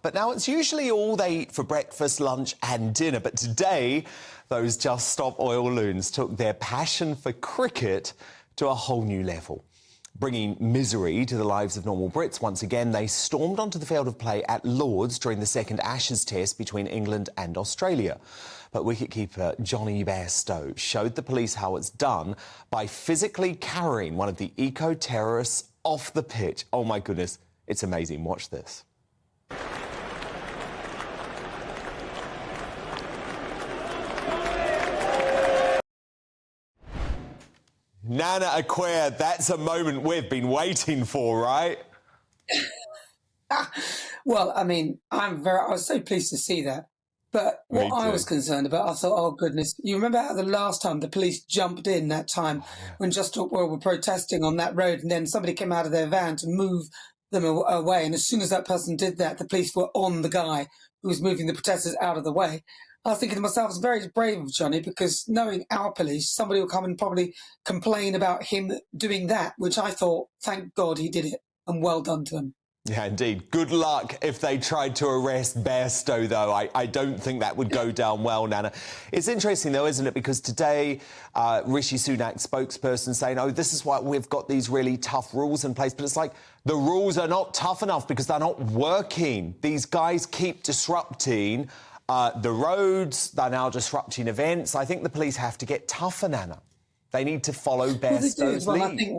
But now it's usually all they eat for breakfast, lunch and dinner. But today, those Just Stop Oil loons took their passion for cricket to a whole new level. Bringing misery to the lives of normal Brits once again, they stormed onto the field of play at Lord's during the second Ashes test between England and Australia. But wicketkeeper Johnny Bairstow showed the police how it's done by physically carrying one of the eco-terrorists off the pitch. Oh my goodness, it's amazing. Watch this. Nana Akua, that's a moment we've been waiting for, right? Well, I mean, I was so pleased to see that. But what I was concerned about, I thought, oh, goodness. You remember how the last time the police jumped in that time when Just Stop Oil were protesting on that road, and then somebody came out of their van to move them away. And as soon as that person did that, the police were on the guy who was moving the protesters out of the way. I was thinking to myself, it's very brave of Johnny, because knowing our police, somebody will come and probably complain about him doing that, which I thought, thank God he did it, and well done to him. Yeah, indeed. Good luck if they tried to arrest Bairstow, though. I don't think that would go down well, Nana. It's interesting, though, isn't it? Because today, Rishi Sunak's spokesperson saying, oh, this is why we've got these really tough rules in place. But it's like the rules are not tough enough because they're not working. These guys keep disrupting the roads. They're now disrupting events. I think the police have to get tougher, Nana. They need to follow Bairstow's lead.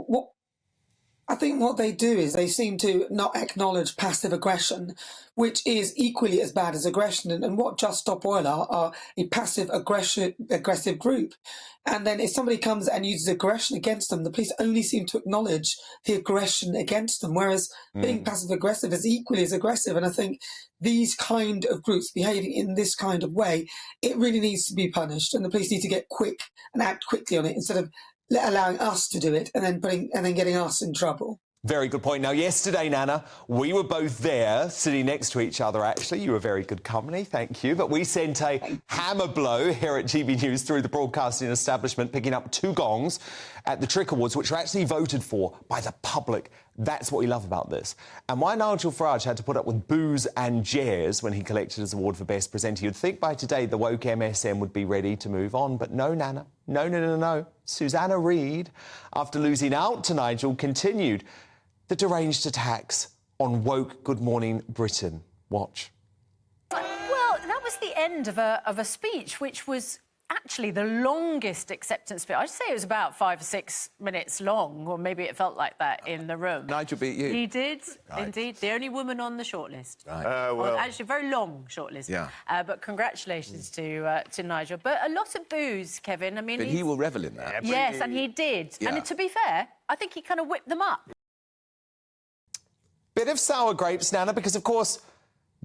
I think what they do is they seem to not acknowledge passive aggression, which is equally as bad as aggression. And what Just Stop Oil are a passive aggressive group. And then if somebody comes and uses aggression against them, the police only seem to acknowledge the aggression against them, whereas being passive aggressive is equally as aggressive. And I think these kind of groups behaving in this kind of way, it really needs to be punished, and the police need to get quick and act quickly on it instead of allowing us to do it and then getting us in trouble. Very good point. Now, yesterday, Nana, we were both there, sitting next to each other, actually. You were very good company, thank you. But we sent a hammer blow here at GB News through the broadcasting establishment, picking up 2 gongs at the Trick Awards, which were actually voted for by the public. That's what we love about this. And why Nigel Farage had to put up with boos and jeers when he collected his award for Best Presenter. You'd think by today the woke MSM would be ready to move on, but no, Nana. No. Susanna Reid, after losing out to Nigel, continued the deranged attacks on woke Good Morning Britain. Watch. Well, that was the end of a speech which was actually the longest acceptance speech. I'd say it was about 5 or 6 minutes long, or maybe it felt like that in the room. Nigel beat you. He did, indeed. The only woman on the shortlist. Right. Well, actually, a very long shortlist. Yeah. But congratulations to Nigel. But a lot of boos, Kevin. I mean, but he will revel in that. Yes, and he did. Yeah. And to be fair, I think he kind of whipped them up. Bit of sour grapes, Nana, because, of course,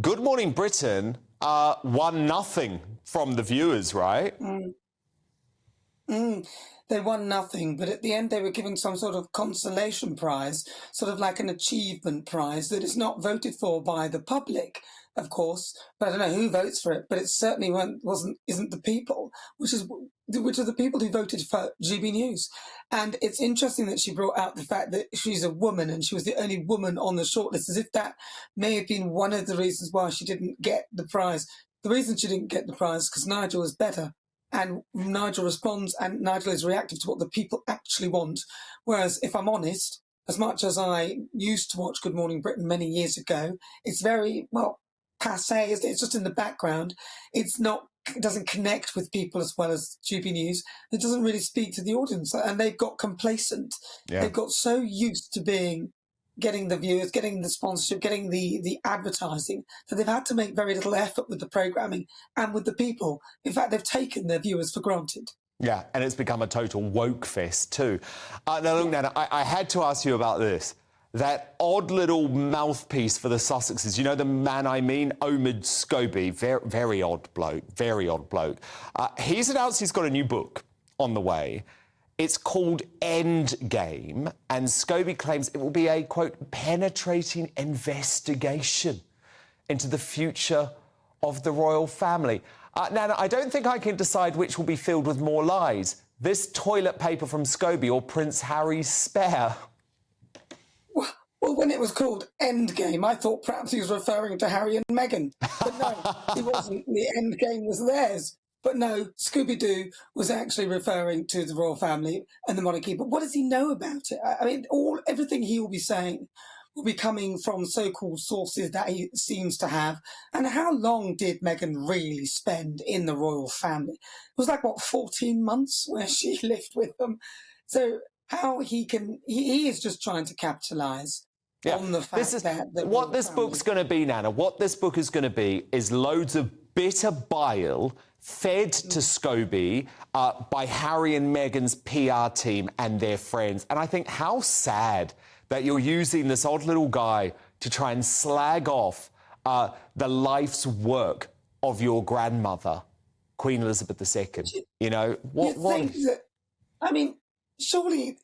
Good Morning Britain won nothing from the viewers, right? They won nothing, but at the end they were given some sort of consolation prize, sort of like an achievement prize that is not voted for by the public, of course. But I don't know who votes for it, but it certainly isn't the people, which are the people who voted for GB News. And it's interesting that she brought out the fact that she's a woman and she was the only woman on the shortlist, as if that may have been one of the reasons why she didn't get the prize. The reason she didn't get the prize is because Nigel was better. And Nigel responds, and Nigel is reactive to what the people actually want. Whereas, if I'm honest, as much as I used to watch Good Morning Britain many years ago, it's very, well, passé. It's just in the background. It doesn't connect with people as well as GB News. It doesn't really speak to the audience. And they've got complacent. Yeah. They've got so used to getting the viewers, getting the sponsorship, getting the advertising, that they've had to make very little effort with the programming and with the people. In fact, they've taken their viewers for granted. Yeah, and it's become a total woke fest too. Now, look, Nana, I had to ask you about this. That odd little mouthpiece for the Sussexes, you know the man I mean, Omid Scobie, very odd bloke, very odd bloke. He's announced he's got a new book on the way. It's called Endgame, and Scobie claims it will be a, quote, penetrating investigation into the future of the royal family. Nana, I don't think I can decide which will be filled with more lies. This toilet paper from Scobie or Prince Harry's spare? Well, when it was called Endgame, I thought perhaps he was referring to Harry and Meghan. But no, he wasn't. The Endgame was theirs. But no, Scooby-Doo was actually referring to the royal family and the monarchy. But what does he know about it? I mean, everything he will be saying will be coming from so-called sources that he seems to have. And how long did Meghan really spend in the royal family? It was like, what, 14 months where she lived with them? So how he is just trying to capitalise on the fact that what this book's going to be, Nana. What this book is going to be is loads of bitter bile fed to Scobie by Harry and Meghan's PR team and their friends. And I think how sad that you're using this odd little guy to try and slag off the life's work of your grandmother, Queen Elizabeth II. You know, I mean, surely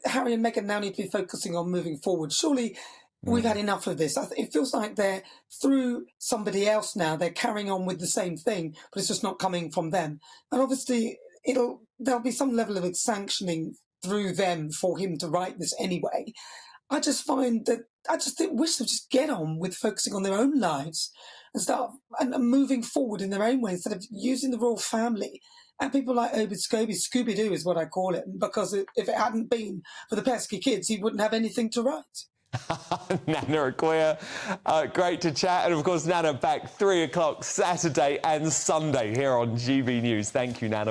Harry and Meghan now need to be focusing on moving forward. Surely we've had enough of this. It feels like they're through somebody else now. They're carrying on with the same thing, but it's just not coming from them. And obviously, there'll be some level of sanctioning through them for him to write this anyway. I just wish they'd just get on with focusing on their own lives and start and moving forward in their own way instead of using the royal family. And people like Omid Scobie, Scooby-Doo is what I call it, because if it hadn't been for the pesky kids, he wouldn't have anything to write. Nana Akua, great to chat. And of course, Nana back 3 o'clock Saturday and Sunday here on GB News. Thank you, Nana.